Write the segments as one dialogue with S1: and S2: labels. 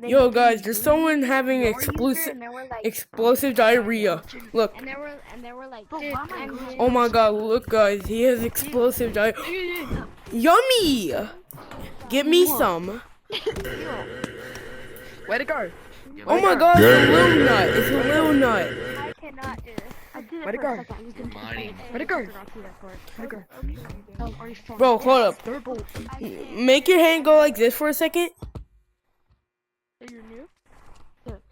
S1: Yo guys, there's someone having explosive diarrhea. Look.
S2: And they were like,
S3: Bro,
S2: dude,
S3: why am I
S2: I'm
S3: going?
S1: Oh my god, look guys, he has explosive diarrhea. Yummy! Get me some.
S3: Way to go.
S1: Oh my god, it's a little nut. It's a little nut.
S2: I cannot do this.
S3: I did it for a second. Way to go. Way to go.
S1: Bro, hold up. Make your hand go like this for a second.
S2: You're new?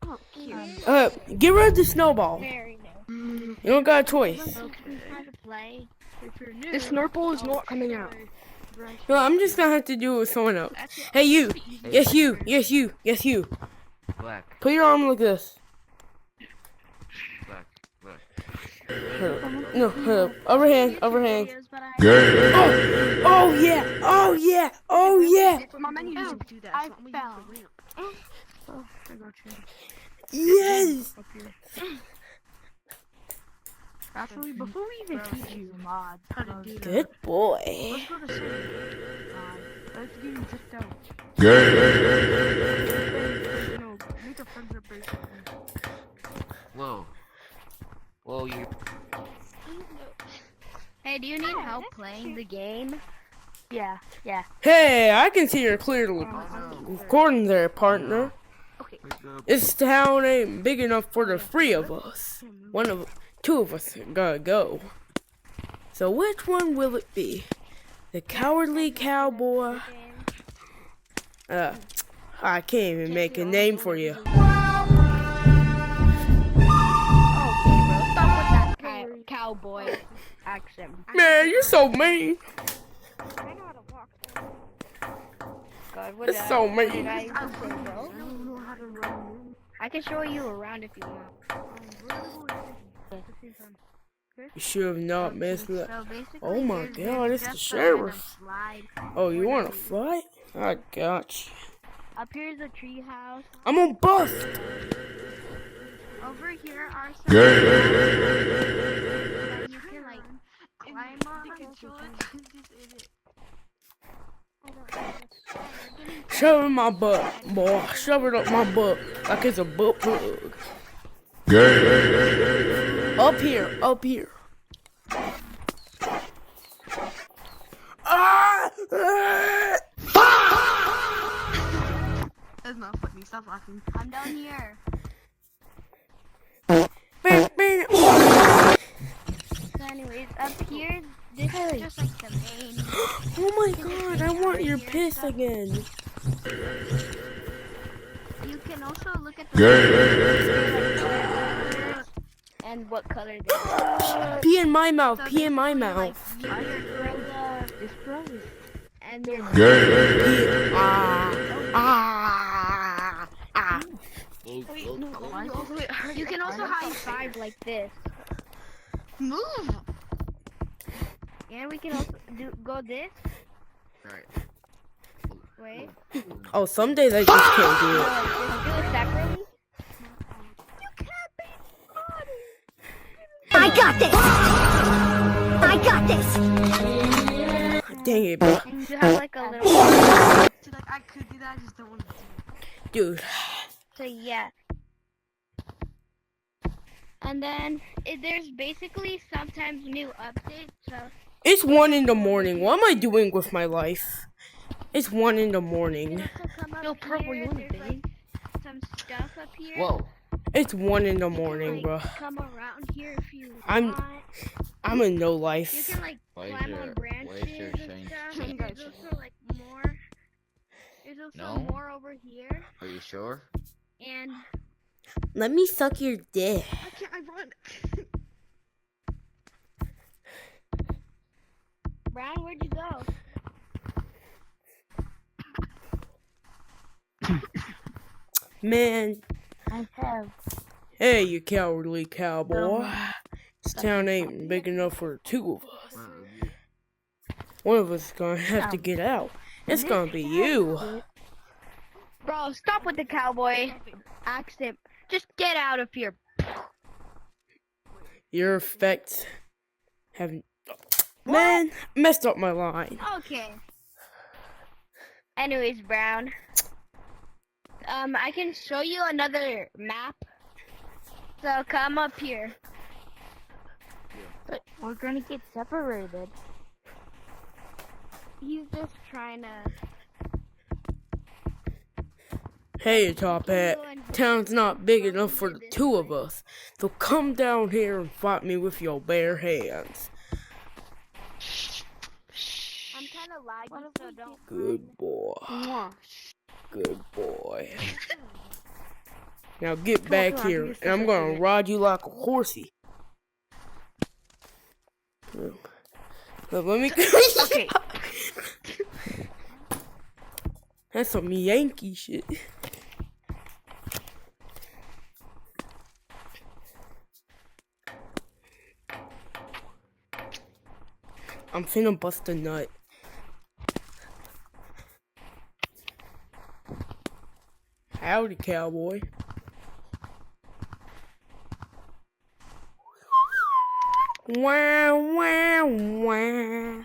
S3: Oh, cute.
S1: Get rid of the snowball.
S2: Very new.
S1: You don't got a choice.
S2: How to play. If you're new.
S3: This Snorple is not coming out.
S1: No, I'm just gonna have to do it with someone else. Hey you. Yes you. Yes you. Yes you.
S4: Black,
S1: Put your arm like this.
S4: black, black.
S1: No, overhand, overhand.
S2: Videos, but
S1: Oh yeah, oh yeah, oh yeah.
S3: My menu doesn't do that.
S2: I
S3: so I'm
S2: fell.
S3: gonna use the ramp. Oh, I got you.
S1: Yes.
S3: Up here. Actually, before we even teach you mods, how to do that,
S1: Good boy.
S3: let's go to server. Let's get you just out. No, make a friend break.
S4: Whoa. Whoa, you.
S2: Hey, do you need help playing the game?
S3: Yeah.
S1: Hey, I can see you're clearly recording there, partner.
S3: Okay.
S1: This town ain't big enough for the three of us. Two of us gotta go. So which one will it be? The cowardly cowboy? I can't even make a name for you.
S2: Okay, bro. Stop with that cowboy accent.
S1: Man, you're so mean.
S2: God, what
S1: It's so mean.
S2: did I even say, bro?
S3: I don't know how to run.
S2: I can show you around if you want.
S1: You should have not missed that.
S2: So basically,
S1: Oh my
S2: there's
S1: god, it's the
S2: just a little
S1: sheriff.
S2: slide.
S1: Oh, you wanna fight? I got you.
S2: Up here's a tree house.
S1: I'm on bust.
S2: Over here are some that you can like climb on.
S1: Shove it in my butt, boy. Shove it up my butt like it's a butt plug. Up here, up here. Ah!
S3: That's not funny. Stop laughing.
S2: I'm down here. So anyways, up here, this is just like the main.
S1: Oh my god, I want your piss again.
S2: You can also look at the and what color they are.
S1: Pee in my mouth, pee in my mouth.
S2: And your you can also high five like this.
S3: Move.
S2: And we can also go this
S4: Right.
S2: way.
S1: Oh, some days I just can't do it.
S2: Just do it separately.
S5: I got this! I got this!
S1: Dang it, bro.
S2: And you have like a little.
S3: So, like, I could do that. I just don't want to do it.
S1: Dude.
S2: So yeah. And then there's basically sometimes new updates. So
S1: It's 1 in the morning. What am I doing with my life? It's 1 in the morning.
S2: also come up
S3: Yo, Purple,
S2: here,
S3: you wanna
S2: there's,
S3: bang?
S2: like, some stuff up here.
S4: Whoa.
S1: It's 1 in the
S2: You can,
S1: morning,
S2: like,
S1: bro.
S2: Come around here if you
S1: I'm-
S2: want.
S1: I'm in no
S2: You
S1: life.
S2: can like
S4: Why is
S2: climb
S4: your-
S2: on
S4: why is
S2: branches
S4: your
S2: and
S4: shine
S2: stuff.
S4: shiny?
S2: And there's also like more. There's also
S4: No?
S2: more over here.
S4: Are you sure?
S2: And
S1: Let me suck your dick.
S3: Why can't I run?
S2: Brian, where'd you go?
S1: Man,
S2: I have.
S1: hey, you cowardly cowboy. This town ain't big enough for the two of us. One of us is gonna have to get out. It's gonna be you.
S2: Bro, stop with the cowboy accent. Just get out of here.
S1: Your effects have... Man, messed up my line.
S2: Okay. Anyways, Brown. I can show you another map. So come up here.
S3: But we're gonna get separated.
S2: He's just trying to.
S1: Hey, Top Hat. Town's not big enough for the two of us. So come down here and fight me with your bare hands.
S2: I'm kind of laggy, so don't.
S1: Good boy.
S3: Mwah.
S1: Good boy. Now get
S3: Come on,
S1: back
S3: come on,
S1: here,
S3: give me
S1: and I'm
S3: some
S1: gonna
S3: second.
S1: ride you like a horsey. Look, let me.
S3: Okay.
S1: That's some Yankee shit. I'm finna bust a nut. Howdy, cowboy. Wow, wow, wow.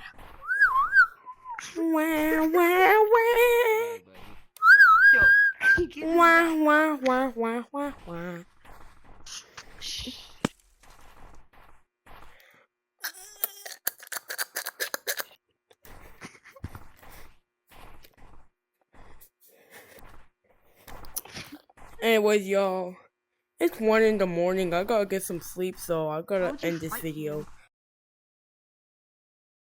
S1: Wow, wow, wow.
S4: Bye, buddy.
S1: Wah, wah, wah, wah, wah, wah. Anyways, y'all, it's 1 in the morning. I gotta get some sleep, so I gotta end this video.